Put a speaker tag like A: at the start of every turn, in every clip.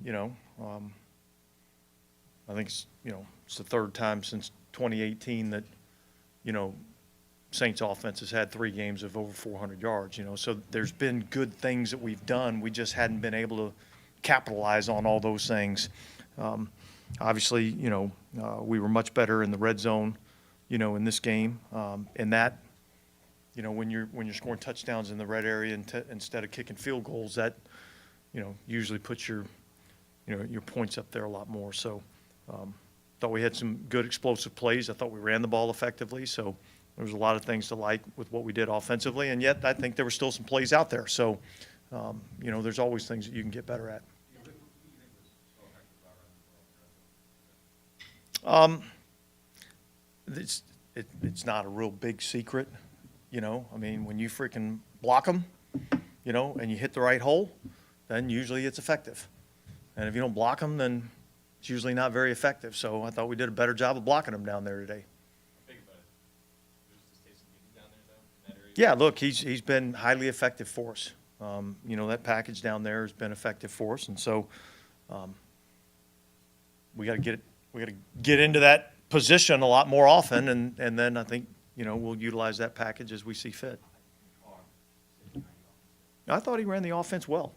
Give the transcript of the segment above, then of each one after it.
A: I think it's the third time since 2018 that, Saints offense has had 3 games of over 400 yards, So there's been good things that we've done. We just hadn't been able to capitalize on all those things. Obviously, we were much better in the red zone, in this game. And that, when you're scoring touchdowns in the red area instead of kicking field goals, that, usually puts your points up there a lot more. So thought we had some good explosive plays. I thought we ran the ball effectively. So there was a lot of things to like with what we did offensively. And yet I think there were still some plays out there. So, there's always things that you can get better at. It's not a real big secret, I mean, when you freaking block them, and you hit the right hole, then usually it's effective. And if you don't block them, then it's usually not very effective. So I thought we did a better job of blocking them down there today. Yeah, look, he's been highly effective for us. That package down there has been effective for us, and so we got to get into that position a lot more often, and then I think we'll utilize that package as we see fit. I thought he ran the offense well.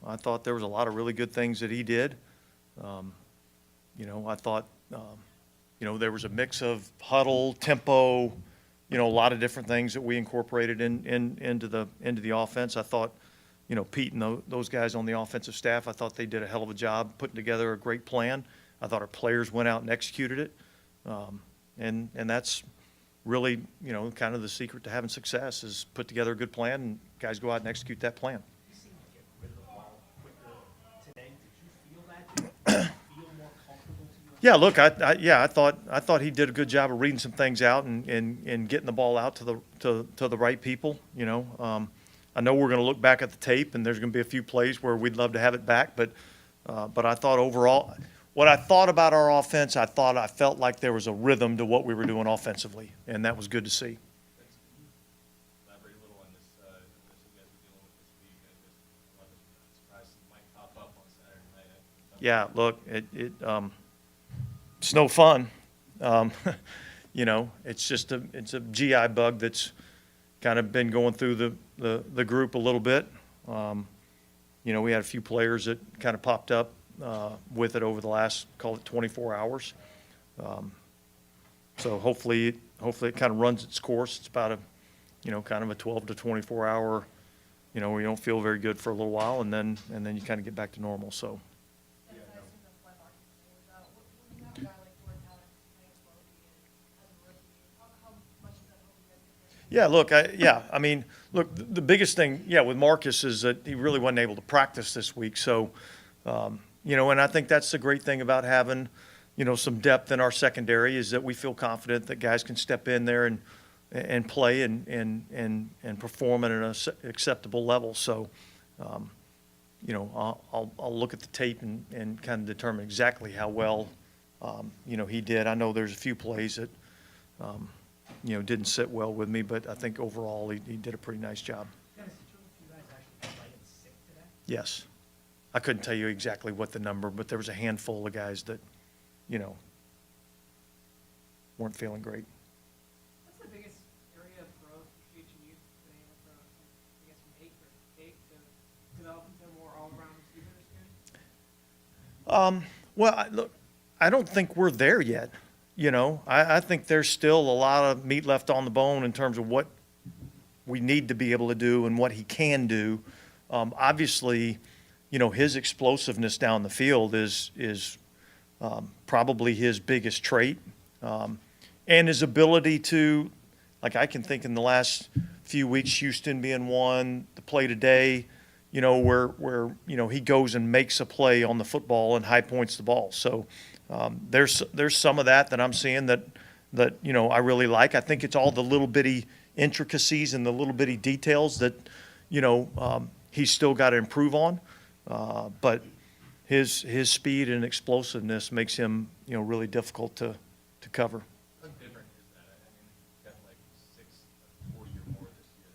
A: I thought there was a lot of really good things that he did. I thought there was a mix of huddle, tempo, a lot of different things that we incorporated into the offense. I thought, Pete and those guys on the offensive staff, I thought they did a hell of a job putting together a great plan. I thought our players went out and executed it. And that's really, kind of the secret to having success is put together a good plan and guys go out and execute that plan.
B: You seem to get rid of the ball quicker today. Did you feel that? Did you feel more comfortable to you?
A: Yeah, look, I thought he did a good job of reading some things out and getting the ball out to the right people. I know we're going to look back at the tape and there's going to be a few plays where we'd love to have it back, but I thought overall, what I thought about our offense, I felt like there was a rhythm to what we were doing offensively, and that was good to see.
C: Elaborate a little on this you guys are dealing with this week. I was surprised it might pop up on Saturday night.
A: Yeah, look, it's no fun. It's a GI bug that's kind of been going through the group a little bit. We had a few players that kind of popped up with it over the last, call it 24 hours. So hopefully it kind of runs its course. It's about kind of a 12 to 24 hour, where you don't feel very good for a little while and then you kind of get back to normal. So. Yeah, look, the biggest thing, with Marcus is that he really wasn't able to practice this week. So, and I think that's the great thing about having, some depth in our secondary is that we feel confident that guys can step in there and play and perform at an acceptable level. So, I'll look at the tape and kind of determine exactly how well, he did. I know there's a few plays that, didn't sit well with me, but I think overall he did a pretty nice job.
B: Dennis, did you guys actually play in sick today?
A: Yes. I couldn't tell you exactly what the number, but there was a handful of guys that, weren't feeling great.
D: What's the biggest area of growth for each of you been able to, I guess, take to develop into more all-around receivers here?
A: Well, look, I don't think we're there yet. I think there's still a lot of meat left on the bone in terms of what we need to be able to do and what he can do. Obviously, his explosiveness down the field is probably his biggest trait. And his ability to, like I can think in the last few weeks, Houston being one, the play today, where he goes and makes a play on the football and high points the ball. So there's some of that I'm seeing that I really like. I think it's all the little bitty intricacies and the little bitty details that he's still got to improve on. But his speed and explosiveness makes him really difficult to cover.
C: How different is that? I mean, you've got like 640 or more this year.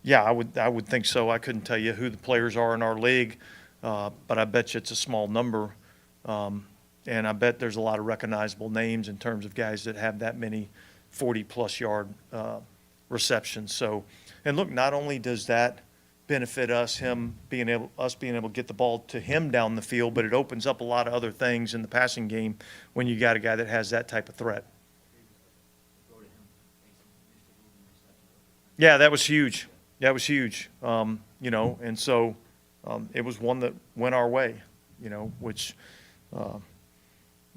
A: Yeah, I would think so. I couldn't tell you who the players are in our league, but I bet you it's a small number. And I bet there's a lot of recognizable names in terms of guys that have that many 40-plus yard receptions. So, and look, not only does that benefit us, being able to get the ball to him down the field, but it opens up a lot of other things in the passing game when you got a guy that has that type of threat. Yeah, that was huge. That was huge. You know, and so it was one that went our way, you know, which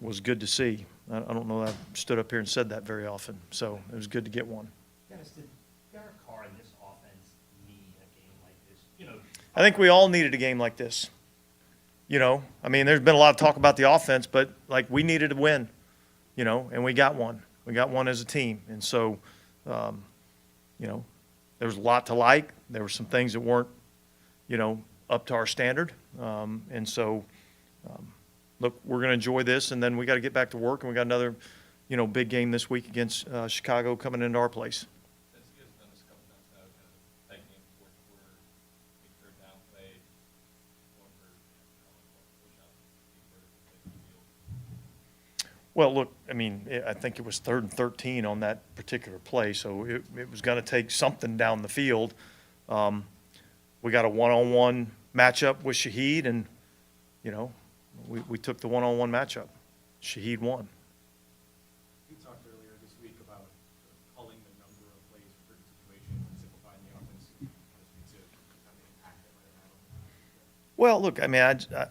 A: was good to see. I don't know that I stood up here and said that very often, so it was good to get one.
B: Dennis, did Derek Carr and this offense need a game like this? You know,
A: I think we all needed a game like this. You know, I mean, there's been a lot of talk about the offense, but like we needed to win, you know, and we got one. We got one as a team. And so, you know, there was a lot to like. There were some things that weren't, you know, up to our standard. And so, look, we're going to enjoy this, and then we got to get back to work, and we got another, you know, big game this week against Chicago coming into our place.
C: Since you guys have done this a couple times now, kind of tight game, fourth quarter, big third down play, going for, push out, big third, play the field.
A: Well, look, I mean, I think it was 3rd and 13 on that particular play, so it was going to take something down the field. We got a one-on-one matchup with Shaheed, and, you know, we took the one-on-one matchup. Shaheed won.
E: You talked earlier this week about culling the number of plays for certain situations and simplifying the offense to kind of impact that might have had on the
A: Well, look, I mean,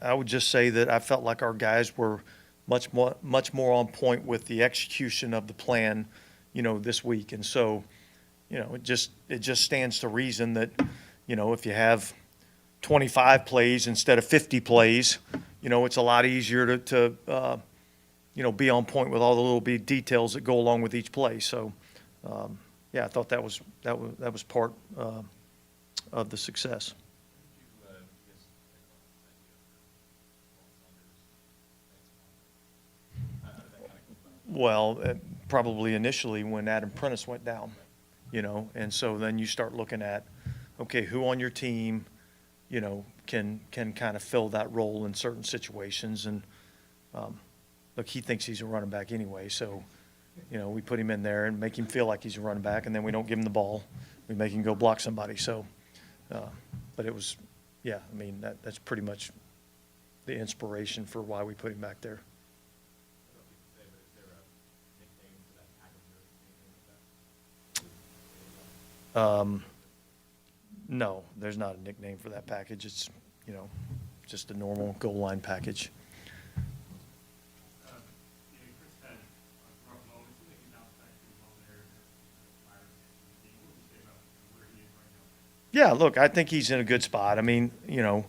A: I would just say that I felt like our guys were much more on point with the execution of the plan, you know, this week. And so, you know, it just stands to reason that, you know, if you have 25 plays instead of 50 plays, you know, it's a lot easier to you know, be on point with all the little bit details that go along with each play. So, yeah, I thought that was part of the success. Well, probably initially when Adam Prentice went down, you know, and so then you start looking at, okay, who on your team, you know, can kind of fill that role in certain situations. And look, he thinks he's a running back anyway, so, you know, we put him in there and make him feel like he's a running back, and then we don't give him the ball. We make him go block somebody. So, but it was, yeah, I mean, that's pretty much the inspiration for why we put him back there. No, there's not a nickname for that package. It's, you know, just a normal goal line package. Yeah, look, I think he's in a good spot. I mean, you know,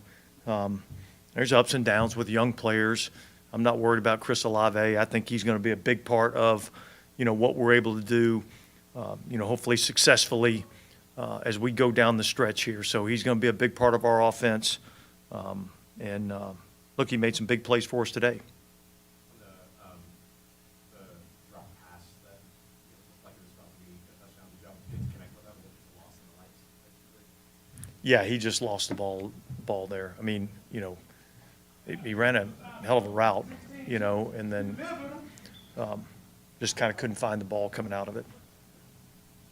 A: there's ups and downs with young players. I'm not worried about Chris Olave. I think he's going to be a big part of, you know, what we're able to do, you know, hopefully successfully as we go down the stretch here. So he's going to be a big part of our offense. And look, he made some big plays for us today.
E: The drop pass that looked like it was about to be a touchdown. Did you get to connect with that? Was it lost in the lights?
A: Yeah, he just lost the ball there. I mean, you know, he ran a hell of a route, you know, and then just kind of couldn't find the ball coming out of it.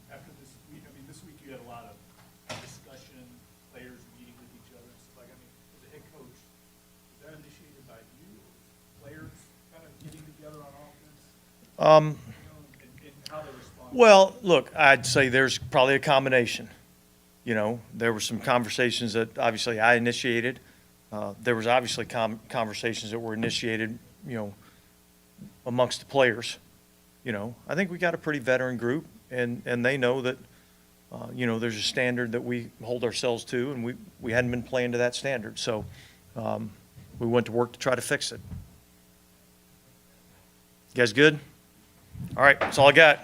E: After this week, I mean, this week you had a lot of discussion, players meeting with each other and stuff like. I mean, as a head coach, was that initiated by you, or players kind of getting together on offense? You know, and how they respond.
A: Well, look, I'd say there's probably a combination. You know, there were some conversations that obviously I initiated. There was obviously conversations that were initiated, you know, amongst the players. You know, I think we got a pretty veteran group, and they know that, you know, there's a standard that we hold ourselves to, and we hadn't been playing to that standard. So we went to work to try to fix it. You guys good? All right, that's all I got.